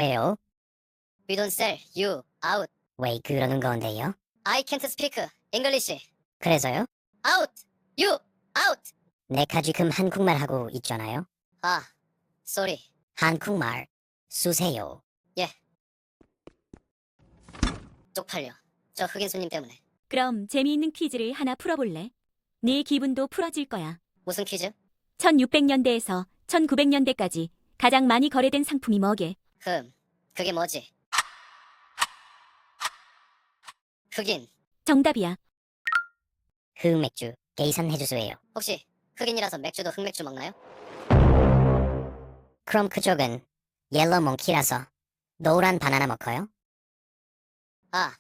왜요? We don't sell you out. 왜 그러는 건데요? I can't speak English. 그래서요? Out. You out. 내가 지금 한국말 하고 있잖아요. 아, sorry. 한국말 쓰세요. 쪽팔려. 저 흑인 손님 때문에. 그럼 재미있는 퀴즈를 하나 풀어볼래? 네 기분도 풀어질 거야. 무슨 퀴즈? 1600년대에서 1900년대까지 가장 많이 거래된 상품이 뭐게? 그게 뭐지? 흑인. 정답이야. 흑맥주 계산해주세요. 혹시 흑인이라서 맥주도 흑맥주 먹나요? 그럼 그쪽은 옐로 몽키라서 노란 바나나 먹어요? 아,